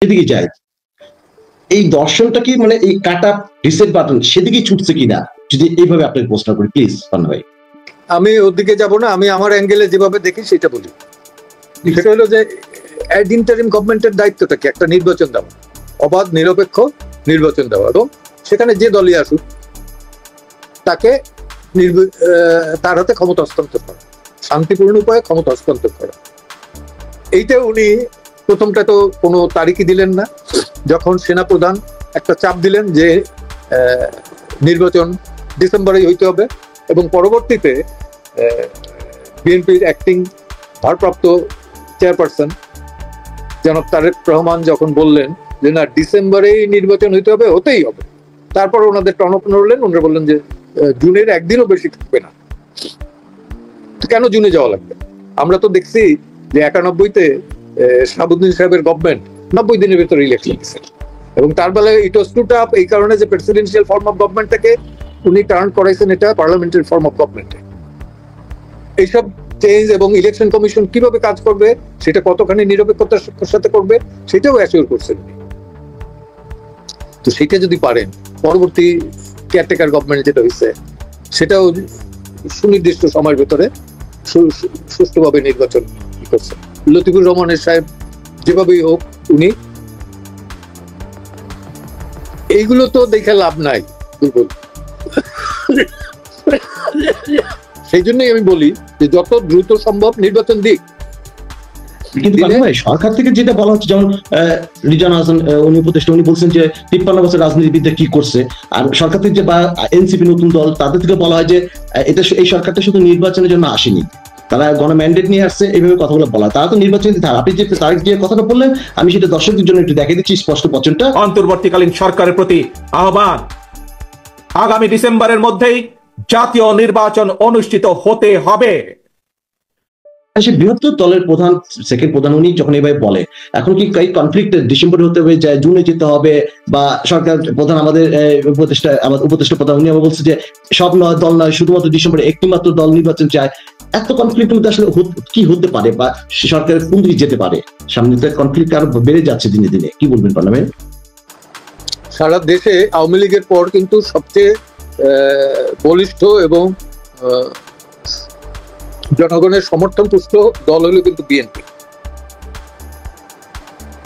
সেদিকে যায়, এই দর্শনটা কি মানে এই কাটা রিসেট বাটন সেদিকে ছুটছে কিনা, যদি এইভাবে আপনাকে প্রশ্ন করি প্লিজ পান্না ভাই। আমি ওদিকে যাব না, আমি আমার অ্যাঙ্গেলে যেভাবে দেখি সেটা বলি। সেটা হলো যে ইন্টারিম গভর্নমেন্টের দায়িত্বটা কি, একটা নির্বাচন দেওয়া, অবাধ নিরপেক্ষ নির্বাচন দেওয়া, এবং সেখানে যে দলই আসুক তাকে তার হাতে ক্ষমতা হস্তান্তর করা, শান্তিপূর্ণ উপায়ে ক্ষমতা হস্তান্তর করা। এইটা উনি প্রথমটা তো কোনো তারিখই দিলেন না, যখন সেনাপ্রধান একটা চাপ দিলেন যে নির্বাচন ডিসেম্বরেই হইতে হবে, এবং পরবর্তীতে বিএনপির অ্যাক্টিং ভারপ্রাপ্ত চেয়ারপারসন জনাব তারেক রহমান যখন বললেন যে না ডিসেম্বরেই নির্বাচন হইতে হবে, হতেই হবে, তারপর ওনাদের টনক নড়লেন, ওনারা বললেন যে জুনের একদিনও বেশি থাকবে না। কেন জুনে যাওয়া লাগবে? আমরা তো দেখছি যে 91-তে শাহাবুদ্দিন সাহেবের গভর্নমেন্ট 90 দিনের ভেতরে ইলেকশন দিচ্ছে, এবং তার বেলা ইট ওয়াজ টু টাফ, এই কারণে যে প্রেসিডেন্সিয়াল ফর্ম অফ গভর্নমেন্টটাকে উনি টার্ন করাইছেন এটা পার্লামেন্টারি ফর্ম অফ গভর্নমেন্টে। এইসব চেঞ্জ এবং ইলেকশন কমিশন কিভাবে কাজ করবে, সেটা কতখানি নিরপেক্ষতার সাথে করবে, সেটাও অ্যাসিওর করছেন। তো সেটা যদি পারেন, পরবর্তী কেয়ারটেকার গভর্নমেন্ট যেটা হয়েছে সেটাও সুনির্দিষ্ট সময়ের ভেতরে সুষ্ঠুভাবে নির্বাচন করছে। লতিফুর রহমানের সাহেব যেভাবেই হোক, উনি এইগুলো তো দেখে লাভ নাই, দুর্বল। সেই জন্যই আমি বলি যে যত দ্রুত সম্ভব নির্বাচন দিক। কিন্তু সরকার থেকে যেটা বলা হচ্ছে, যেমন রিজান হাসান উনি উপদেষ্টা, উনি বলছেন যে 53 বছর রাজনীতিবিদরা কি করছে, আর সরকার থেকে যে বা এনসিপি নতুন দল তাদের থেকে বলা হয় যে এটা এই সরকারটা শুধু নির্বাচনের জন্য আসেনি, তারা গণম্যান্ডেট নিয়ে আসছে, এইভাবে কথাগুলো বলা। তারা তো নির্বাচন, আপনি যে তারিখ যে কথাটা বললেন, আমি সেটা দর্শকদের জন্য একটু দেখিয়ে দিচ্ছি স্পষ্ট বচনটা। অন্তর্বর্তীকালীন সরকারের প্রতি আহ্বান, আগামী ডিসেম্বরের মধ্যেই জাতীয় নির্বাচন অনুষ্ঠিত হতে হবে। বৃহত্তর দলের প্রধান, সেকেন্ড প্রধান, উনি যখন এইভাবে বলে, এখন কি কনফ্লিক্ট ডিসেম্বরে হতে হবে, জুনে যেতে হবে, বা সরকার প্রধান আমাদের উপদেষ্টা প্রধান উনি আবার বলছে যে সব দল নয়, শুধুমাত্র ডিসেম্বরে একটি মাত্র দল নির্বাচন চায়। এত কনফ্লিক্ট মধ্যে আসলে কি হতে পারে, বা সরকারের কোন দিকে যেতে পারে? সামনে তো কনফ্লিক্ট আরো বেড়ে যাচ্ছে দিনে দিনে, কি বলবেন পার্লামেন্ট? সারা দেশে আওয়ামী লীগের পর কিন্তু সবচেয়ে বলিষ্ঠ এবং জনগণের সমর্থন পুষ্ট দল হলো কিন্তু বিএনপি।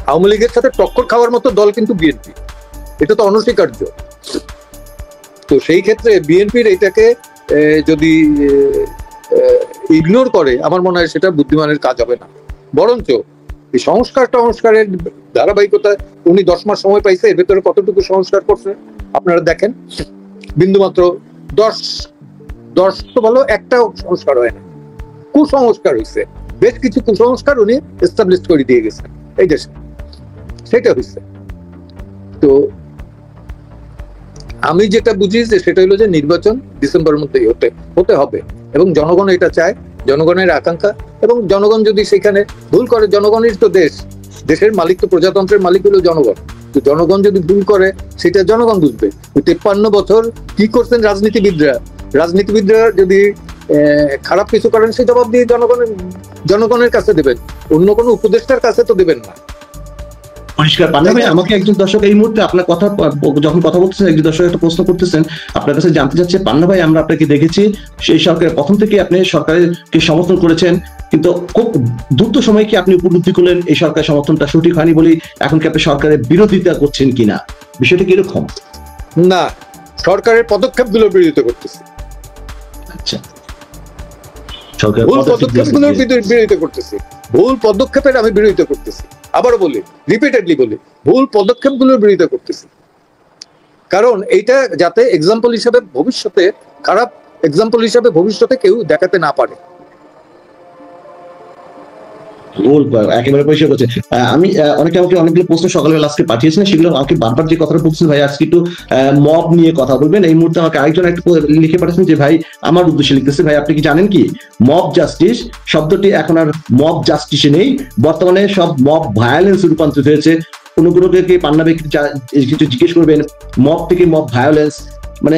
আওয়ামী লীগের সাথে টক্কর খাওয়ার মতো দল কিন্তু বিএনপি, এটা তো অনস্বীকার্য। তো সেই ক্ষেত্রে বিএনপির এটাকে যদি ইগনোর করে, আমার মনে হয় সেটা বুদ্ধিমানের কাজ হবে না। বরঞ্চ এই সংস্কারের ধারাবাহিকতা, উনি 10 মাস সময় পাইছে, এর ভেতরে কতটুকু সংস্কার করছে আপনারা দেখেন। বিন্দুমাত্র 10 তো ভালো, একটাও সংস্কার হয় না, কুসংস্কার হয়েছে। বেশ কিছু কুসংস্কার উনি এস্টাবলিশ করে দিয়ে গেছেন এই দেশে, সেটা হয়েছে। তো আমি যেটা বুঝি যে সেটা হলো যে নির্বাচন ডিসেম্বরের মধ্যেই হতে হবে, এবং জনগণ এটা চায়, জনগণের আকাঙ্ক্ষা। এবং জনগণ যদি সেখানে ভুল করে, জনগণের তো দেশের মালিক তো, প্রজাতন্ত্রের মালিক হলো জনগণ। তো জনগণ যদি ভুল করে সেটা জনগণ বুঝবে। 53 বছর কি করছেন রাজনীতিবিদরা যদি খারাপ কিছু করেন, সেই জবাব দিয়ে জনগণের কাছে দেবেন, অন্য কোনো উপদেষ্টার কাছে তো দেবেন না। পরিষ্কার। পান্না ভাই, আমাকে একজন দর্শক এই মুহূর্তে আপনার কথা যখন কথা বলতেছেন, একজন দর্শক একটা প্রশ্ন করতেছেন, আপনার কাছে জানতে চাচ্ছে, পান্না ভাই আমরা আপনাকে দেখেছি সেই সরকারের প্রথম থেকে আপনি সরকারকে সমর্থন করেছেন, কিন্তু খুব দ্রুত সময় কি আপনি উপলব্ধি করলেন এই সরকার সমর্থনটা সঠিক হয়নি বলি এখন কি আপনি সরকারের বিরোধিতা করছেন কিনা? বিষয়টা কিরকম? না, সরকারের পদক্ষেপগুলো বিরোধিতা করতেছে। আচ্ছা, ভুল পদক্ষেপগুলোর বিরোধিতা করতেছি, ভুল পদক্ষেপের আমি বিরোধিতা করতেছি। আবারও বলি, রিপিটেডলি বলি, ভুল পদক্ষেপগুলোর বিরোধিতা করতেছি। কারণ এইটা যাতে এক্সাম্পল হিসাবে ভবিষ্যতে, খারাপ এক্সাম্পল হিসাবে ভবিষ্যতে কেউ দেখাতে না পারে। একেবারে পরিষ্কার করছে। আমি আমাকে অনেকগুলো প্রশ্ন সকালবেলা আজকে পাঠিয়েছেন, সেগুলো আমাকে বারবার যে কথাটা বলছেন, ভাই আজকে একটু মব নিয়ে কথা বলবেন। এই মুহূর্তে আমাকে আরেকজন একটু লিখে পাঠিয়েছেন যে ভাই আমার উদ্দেশ্যে লিখতেছে, ভাই আপনি কি জানেন কি মব জাস্টিস শব্দটি এখন আর মব জাস্টিসে নেই, বর্তমানে সব মব ভায়োলেন্স রূপান্তরিত হয়েছে। কোনো কি পান্না ভাই কিছু জিজ্ঞেস করবেন, মব থেকে মব ভায়োলেন্স, মানে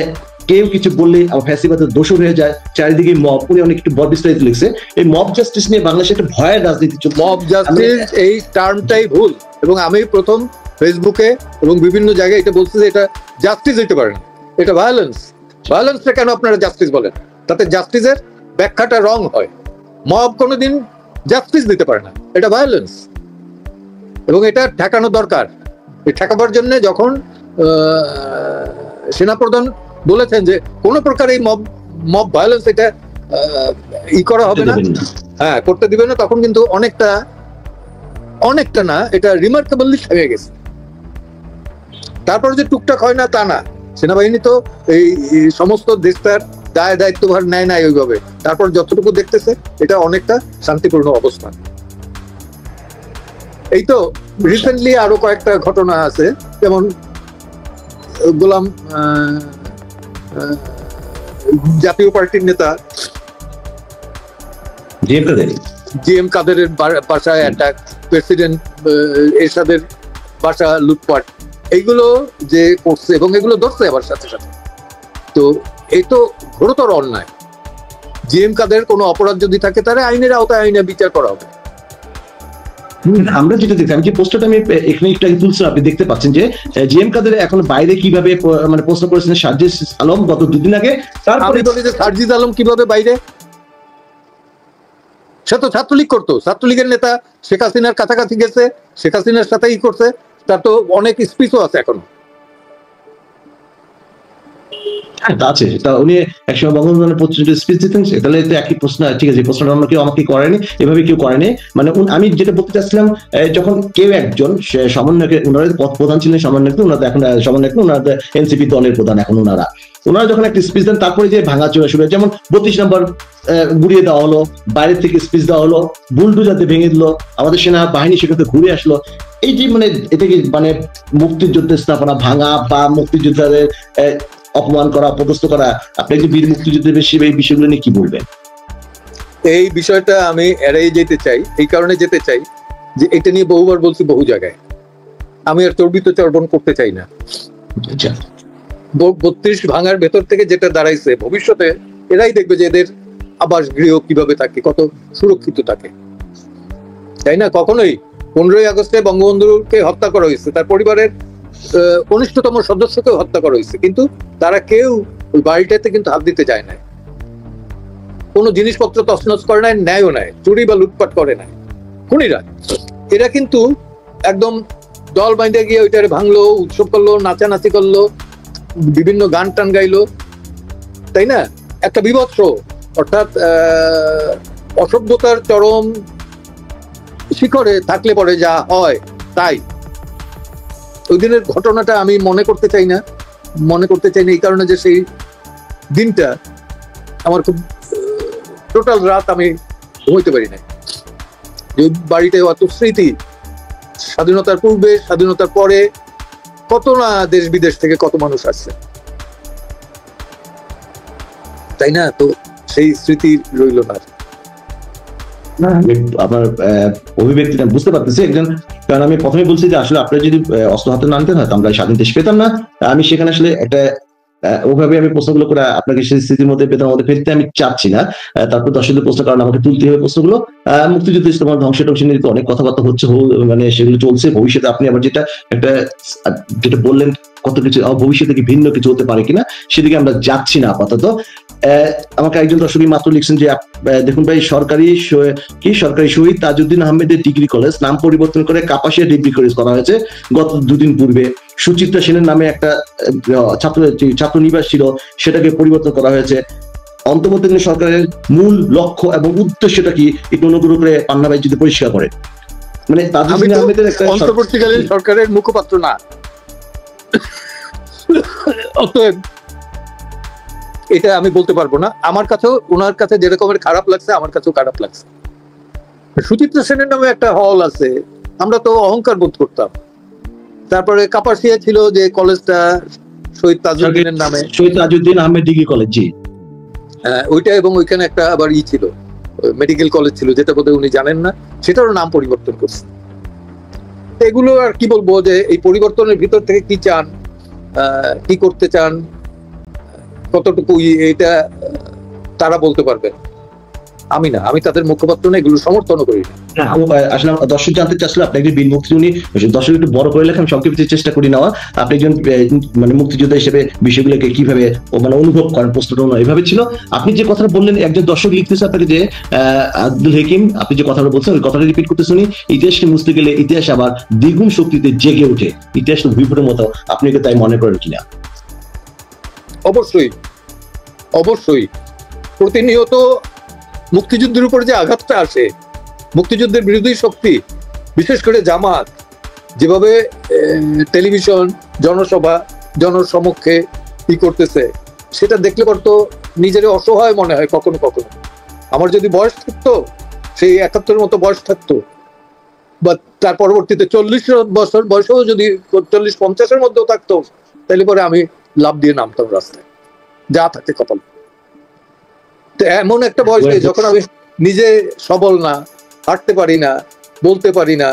কেউ কিছু বললে ফ্যাসিবাদের দোষর হয়ে যায়, চারিদিকে মব। উনি অনেক একটু বড় বিস্তারিত লিখছে এই মব জাস্টিস নিয়ে বাংলাদেশে একটা ভয়ের রাজনীতি চলছে। মব জাস্টিস এই টার্মটাই ভুল, এবং আমি প্রথম ফেসবুকে এবং বিভিন্ন জায়গায় এটা বলছি যে এটা জাস্টিস হইতে পারে না, এটা ভায়োলেন্স। ভায়োলেন্সটা কেন আপনারা জাস্টিস বলেন? তাতে জাস্টিসের ব্যাখ্যাটা রং হয়। মব কোনোদিন জাস্টিস দিতে পারে না, এটা ভায়োলেন্স, এবং এটা ঠেকানো দরকার। এই ঠেকাবার জন্য যখন সেনাপ্রধান বলেছেন যে কোনো প্রকার এই মব ভায়োলেন্স এটা করা হবে না, হ্যাঁ করতে দিবে না, তখন কিন্তু অনেকটা না, এটা রিমার্কেবলি থেমে গেছে। তারপর যে টুকটাক হয় না তা না, সেনাবাহিনী তো এই সমস্ত দেশটার দায় দায়িত্বভার নেয় নাই ওইভাবে। তারপর যতটুকু দেখতেছে এটা অনেকটা শান্তিপূর্ণ অবস্থান। এই তো রিসেন্টলি আরো কয়েকটা ঘটনা আছে, যেমন গোলাম জাতীয় পার্টির নেতা জি এম কাদেরের বাসায় অ্যাটাক, প্রেসিডেন্ট এরশাদের বাসা লুটপাট, এইগুলো যে করছে এবং এগুলো ধরছে আবার সাথে সাথে, তো এই তো ঘোরতর অন্যায়। জি এম কাদের কোনো অপরাধ যদি থাকে তাহলে আইনের আওতায় আইনে বিচার করা হবে। আমরা যেটা দেখছি, আমি যে পোস্টারটা আমি এখানে একটু আগে তুলছিলাম, আপনি দেখতে পাচ্ছেন যে জি এম কাদের এখন বাইরে কিভাবে মানে প্রশ্ন করেছেন সার্জিস আলম গত দুদিন আগে। তারপরে বলি যে সার্জিস আলম কিভাবে বাইরে, সে তো ছাত্রলীগ করতো, ছাত্রলীগের নেতা, শেখ হাসিনার কাছাকাছি গেছে, শেখ হাসিনার সাথে করছে, তার তো অনেক স্পিচও আছে এখন। আছে তা উনি একসময় বঙ্গবন্ধু পত্রিকা স্পিচ দিতেন, তাহলে তো একই প্রশ্ন। ঠিক আছে, প্রশ্নটা অন্য কেউ আমাকে করেনি, এভাবে কেউ করেনি। মানে আমি যেটা বলতে চাচ্ছিলাম, যখন কেউ একজন সমন্বয়কে, ওনারা প্রধান ছিলেন সমন্বয়ক, ওনারা এখন সমন্বয়ক, ওনারা এনসিপি দলের প্রধান এখন ওনারা যখন একটা স্পিচ দেন, তারপরে যে ভাঙাচোরা শুরু, যেমন 32 নম্বর গুড়িয়ে দেওয়া হলো, বাইরে থেকে স্পিচ দেওয়া হলো, বুলডোজারতে ভেঙে দিল, আমাদের সেনা বাহিনী সেখানে ঘুরে আসলো। এই যে মানে এটা কি মানে মুক্তিযুদ্ধের স্থাপনা ভাঙা বা মুক্তিযোদ্ধাদের অপমান করা, অপদস্থ করা? আপনি যে বীর মুক্তিযুদ্ধের বেশি এই বিষয়গুলো নিয়ে কি বলবেন? এই বিষয়টা আমি এড়িয়ে যেতে চাই, এই কারণে যেতে চাই যে এটা নিয়ে বহুবার বলছি বহু জায়গায়, আমি আর চর্বিত চর্বণ করতে চাই না। 32 ভাঙার ভেতর থেকে যেটা দাঁড়াইছে, ভবিষ্যতে এরাই দেখবে যে এদের আবাস গৃহ কিভাবে থাকে, কত সুরক্ষিত থাকে, তাই না? কখনোই 15ই আগস্টে বঙ্গবন্ধুকে হত্যা করা হয়েছে, তার পরিবারের কনিষ্ঠতম সদস্যকেও হত্যা করা হয়েছে, কিন্তু তারা কেউ ওই বাড়িটাতে কিন্তু হাত দিতে যায় না, কোনো জিনিসপত্র তছনছ করে নাই, ন্যায়ও নাই, চুরি বা লুটপাট করে নাই খুনিরা। এরা কিন্তু একদম দল বাইন্দে গিয়ে ওইটারে ভাঙলো, উৎসব করলো, নাচানাচি করলো, বিভিন্ন গান টান গাইলো, তাই না? একটা বিভৎস, অর্থাৎ অসভ্যতার চরম শিখরে থাকলে পরে যা হয় তাই। ওই দিনের ঘটনাটা আমি মনে করতে চাই না এই কারণে যে সেই দিনটা আমার খুব টোটাল রাত আমি ঘুমাইতে পারি না। যে বাড়িটায় অত স্মৃতি, স্বাধীনতার পূর্বে, স্বাধীনতার পরে কত না দেশ বিদেশ থেকে কত মানুষ আসছে, তাই না? তো সেই স্মৃতি রইল না। আমি আপনার অভিব্যক্তিটা বুঝতে পারতেছি একজন, কারণ আমি প্রথমে বলছি যে আসলে আপনারা যদি অস্ত্র হাতে না আনতেন হয়তো আমরা স্বাধীন দেশ পেতাম না। আমি সেখানে আসলে একটা ওভাবে আমি প্রশ্নগুলো করে আপনাকে সেই স্মৃতির মধ্যে পেতাম মধ্যে ফেলতে আমি চাচ্ছি না। তারপর দর্শকদের প্রশ্ন, কারণ আমাকে তুলতে হবে প্রশ্নগুলো। মুক্তিযুদ্ধ ইসলামের ধ্বংস টংস নিয়ে তো অনেক কথাবার্তা হচ্ছে, মানে সেগুলো চলছে। ভবিষ্যতে আপনি আবার যেটা বললেন কত কিছু ভবিষ্যতে কি ভিন্ন কিছু হতে পারে কিনা, সেদিকে আমরা যাচ্ছি না আপাতত। আমাকে একজন দর্শকই মাত্র লিখছেন যে দেখুন ভাই, সরকারি শহীদ তাজউদ্দিন আহমেদের ডিগ্রি কলেজ নাম পরিবর্তন করে কাপাসিয়া ডিগ্রি কলেজ করা হয়েছে গত দুদিন পূর্বে। সুচিত্রা সেনের নামে একটা ছাত্র নিবাস ছিল, সেটাকে পরিবর্তন করা হয়েছে। অন্তর্বর্তীকালীন সরকারের মূল লক্ষ্য এবং উদ্দেশ্যটা কি একটু অনুগ্রহ করে পান্না ভাই যদি পরিষ্কার করেন। মানে তাজউদ্দিন আহমেদের একটা অন্তর্বর্তীকালীন সরকারের মুখপাত্র না, অতএব এটা আমি বলতে পারবো না। আমার কাছেও ওনার কাছে যেরকমের খারাপ লাগছে, আমার কাছেও খারাপ লাগছে। সুচিত্রা সেনের নামে একটা হল আছে, আমরা তো অহংকার বোধ করতাম। তারপরে কাপাসিয়া ছিল যে কলেজটা শহীদ তাজউদ্দিনের নামে, শহীদ তাজউদ্দিন আহমেদ ডিগ্রি কলেজ, জি ওইটা, এবং ওইখানে একটা আবার ছিল মেডিকেল কলেজ ছিল, যেটা বোধহয় উনি জানেন না, সেটারও নাম পরিবর্তন করছে। এগুলো আর কি বলবো, যে এই পরিবর্তনের ভিতর থেকে কি চান, কি করতে চান, কতটুকু এটা তারা বলতে পারবেন, আমি না, আমি তাদের মুখপাত্র না, এগুলো সমর্থন করি না। আসলে দর্শক জানতে চাচ্ছিল আপনি একজন বীর মুক্তিযোদ্ধা, উনি দর্শক একটু বড় করে লেখা, আমি সংক্ষেপে চেষ্টা করি নেওয়া। আপনি একজন মানে মুক্তিযোদ্ধা হিসেবে বিষয়গুলোকে কিভাবে মানে অনুভব করেন, প্রশ্নটা এভাবে ছিল। আপনি যে কথাটা বললেন, একজন দর্শক লিখতেছে আপনাকে যে আব্দুল হাকিম, আপনি যে কথাটা বলছেন ওই কথাটা রিপিট করতে শুনি, ইতিহাসকে মুছতে গেলে ইতিহাস আবার দ্বিগুণ শক্তিতে জেগে ওঠে, ইতিহাস তো ভুইফোঁটার মতো, আপনি কি তাই মনে করেন কিনা? অবশ্যই, অবশ্যই। প্রতিনিয়ত মুক্তিযুদ্ধের উপরে যে আঘাতটা আসে, মুক্তিযুদ্ধের বিরোধী শক্তি বিশেষ করে জামাত যেভাবে টেলিভিশন, জনসভা, জনসমক্ষে কি করতেছে, সেটা দেখলে পর তো নিজের অসহায় মনে হয় কখনো কখনো। আমার যদি বয়স থাকতো, সেই 71 মতো বয়স থাকতো, বা তার পরবর্তীতে 40 বছর বয়সেও যদি 40-50-এর মধ্যেও থাকতো, তাহলে পরে আমি লাভ দিয়ে নামতাম রাস্তায়, যা থাকে কপাল। তো এমন একটা বয়সে যখন আমি নিজে সবল না, হাঁটতে পারি না, বলতে পারি না,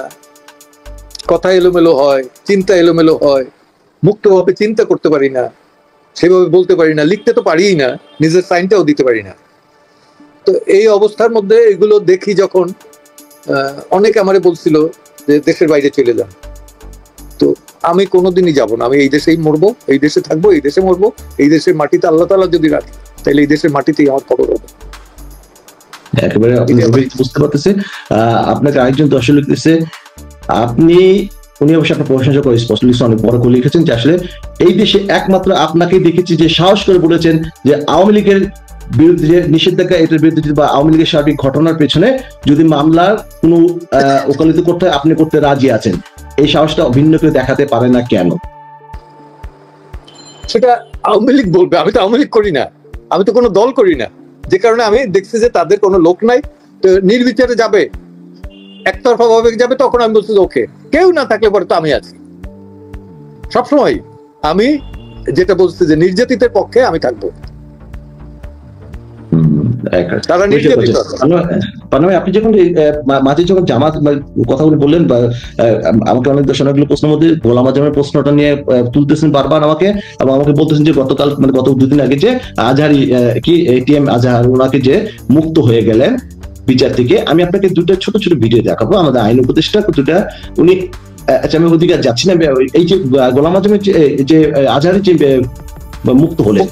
কথা এলোমেলো হয়, চিন্তা এলোমেলো হয়, মুক্তভাবে চিন্তা করতে পারি না, সেভাবে বলতে পারি না, লিখতে তো পারিই না, নিজের সাইনটাও দিতে পারি না। তো এই অবস্থার মধ্যে এগুলো দেখি যখন, অনেকে আমারে বলছিল যে দেশের বাইরে চলে যান, তো আমি কোনোদিনই যাব না, আমি এই দেশেই মরবো, এই দেশে থাকবো, এই দেশে মরবো, এই দেশের মাটিতে আল্লাহ তাআলা যদি রাখে, তাহলে এই দেশের মাটিতেই আমার খবর হবে। একেবারে বুঝতে পারতেছি। আপনাকে আরেকজন দর্শক লিখতেছে, উনি অবশ্যই আপনার প্রশংসা করে স্পষ্ট লিখছেন, অনেক বড় করে লিখেছেন যে আসলে এই দেশে একমাত্র আপনাকে দেখেছি যে সাহস করে বলেছেন যে আওয়ামী লীগের বিরুদ্ধে যে নিষেধাজ্ঞা, এটার বিরুদ্ধে বা আওয়ামী লীগের সার্বিক ঘটনার পেছনে যদি মামলার কোনো ওকালতি করতে হয় আপনি করতে রাজি আছেন। এই সাহসটা ভিন্ন কেউ দেখাতে পারে না কেন? সেটা আওয়ামী লীগ বলবে, আমি তো আওয়ামী লীগ করি না, আমি তো কোনো দল করি না, যে কারণে আমি দেখছি যে তাদের কোনো লোক নাই, তো নির্বিচারে যাবে, একতরফা ভাবে যাবে, তখন আমি বলছি ওকে, কেউ না থাকলে পরে তো আমি আছি সবসময়। আমি যেটা বলছি যে নির্যাতিতের পক্ষে আমি থাকবো, তারা নির্যাতিত। আপনি যখন মাঝে যখন জামাত কথাগুলো বললেন, বা আমাকে অনেক দর্শকগুলো প্রশ্নের মধ্যে গোলাম আজমের প্রশ্নটা নিয়ে তুলতেছেন বারবার আমাকে, এবং আমাকে বলতেছেন যে গতকাল মানে গত 2 দিন আগে যে আজহারি কি এটিএম আজহার ওনাকে যে মুক্ত হয়ে গেলেন বিচার থেকে, আমি আপনাকে 2টা ছোট ছোট ভিডিও দেখাবো। আমাদের আইন উপদেষ্টা দুটা উনি, আচ্ছা আমি ওদিকে যাচ্ছি না, এই যে গোলাম আজমের যে আজহারি যে মুক্ত হলেন,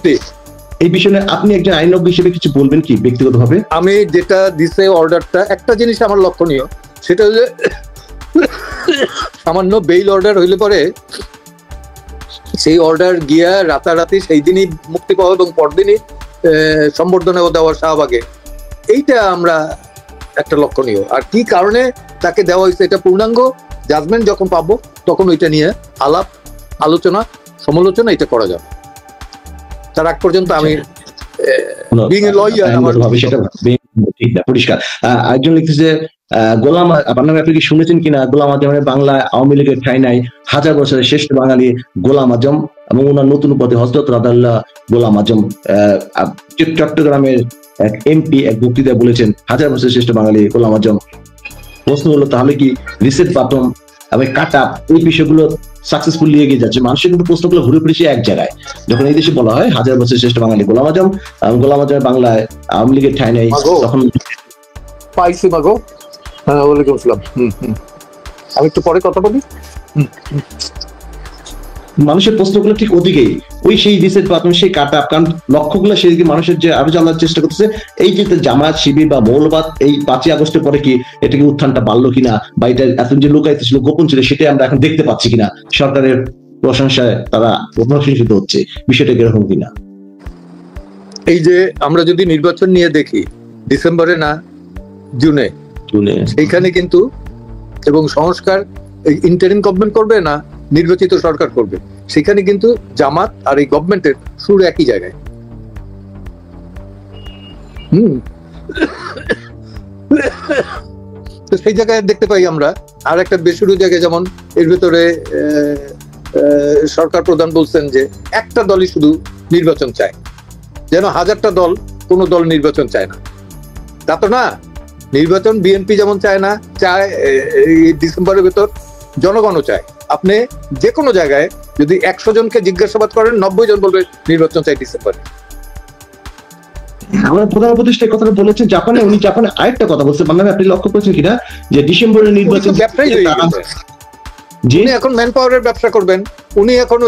এই বিষয়ে আপনি একজন আইনজ্ঞ হিসেবে কিছু বলবেন কি ব্যক্তিগতভাবে? আমি যেটা দিছে অর্ডারটা, একটা জিনিস আমার লক্ষণীয়, সেটা হচ্ছে সামান্য বেইল অর্ডার হইলে পরে সেই অর্ডার গিয়া রাতারাতি সেই দিনই মুক্তি পাওয়া এবং পরদিনই সম্বর্ধনা দেওয়ার শাহবাগে, এইটা আমরা একটা লক্ষণীয়। আর কি কারণে তাকে দেওয়া হয়েছে এটা পূর্ণাঙ্গ জাজমেন্ট যখন পাবো তখন ওইটা নিয়ে আলাপ আলোচনা সমালোচনা এটা করা যাবে। তার আগ পর্যন্ত আমি পরিষ্কার। একজন লিখতেছে গোলাম, আপনি কি শুনেছেন কিনা গোলাম আজমের বাংলায় আওয়ামী লীগের ঠাঁই নাই, 1000 বছরের শ্রেষ্ঠ বাঙালি গোলাম আজম, এবং ওনার নতুন উপাধি হযরত রাদাল্লাহ গোলাম আজম। চট্টগ্রামের এক এমপি এক বক্তৃতায় বলেছেন 1000 বছরের শ্রেষ্ঠ বাঙালি গোলাম আজম। প্রশ্ন হলো তাহলে কি রিসেট বাটন এবং কাট আপ এই বিষয়গুলো সাকসেসফুলি এগিয়ে যাচ্ছে? মানুষের কিন্তু প্রশ্নগুলো ঘুরে ফিরে এক জায়গায়। যখন এই দেশে বলা হয় 1000 বছরের শ্রেষ্ঠ বাঙালি গোলাম আজম, গোলাম আজমের বাংলায় আওয়ামী লীগের ঠাঁই নেই, তখন পাইছি মাগো। হ্যাঁ, ওয়ালাইকুম আসসালাম। আমি একটু পরে কথা বলি। মানুষের প্রশ্নগুলো ঠিক ওদিকেই, ওই সেই রিসেট বাটন, সেই কাট আপ, কারণ লক্ষ্যগুলো সেদিকে মানুষের যে আরো জানার চেষ্টা করতেছে। এই যে জামায়াত শিবির বা মৌলবাদ এই 5ই আগস্টের পরে কি এটা কি উত্থানটা বাড়লো কিনা, বা এটা এত যে লুকায়িত ছিল, গোপন ছিল, সেটাই আমরা এখন দেখতে পাচ্ছি কিনা, সরকারের প্রশংসায় তারা প্রশংসিত হচ্ছে, বিষয়টা কিরকম কিনা? এই যে আমরা যদি নির্বাচন নিয়ে দেখি, ডিসেম্বরে না জুনে, সেইখানে কিন্তু এবং সংস্কার ইন্টারিম গভর্নমেন্ট করবে না নির্বাচিত সরকার করবে, সেখানে কিন্তু জামাত আর এই গভর্নমেন্টের সুর একই জায়গায়। তো সেই জায়গায় দেখতে পাই আমরা। আর একটা বেসুরু জায়গায়, যেমন এর ভেতরে সরকার প্রধান বলছেন যে একটা দলই শুধু নির্বাচন চায়, যেন 1000টা দল কোন দল নির্বাচন চায় না। তা তো না, নির্বাচন বিএনপি যেমন চায় না, চায় ডিসেম্বরের ভেতর, জনগণও চায়। আপনি যে কোনো জায়গায় যদি 100 জনকে জিজ্ঞাসাবাদ করেন 90 জন বলবে নির্বাচন চাই ডিসেম্বরে। আমার প্রধান উপদেষ্টা এই কথাটা বলেছেন জাপানে, উনি জাপানে আরেকটা কথা বলছেন, মানে আপনি লক্ষ্য করেছেন কিনা, যে ডিসেম্বরের নির্বাচন ব্যবসায়ী হয়ে গেছে। যে উনি এখন ম্যান পাওয়ারের ব্যবসা করবেন, উনি এখন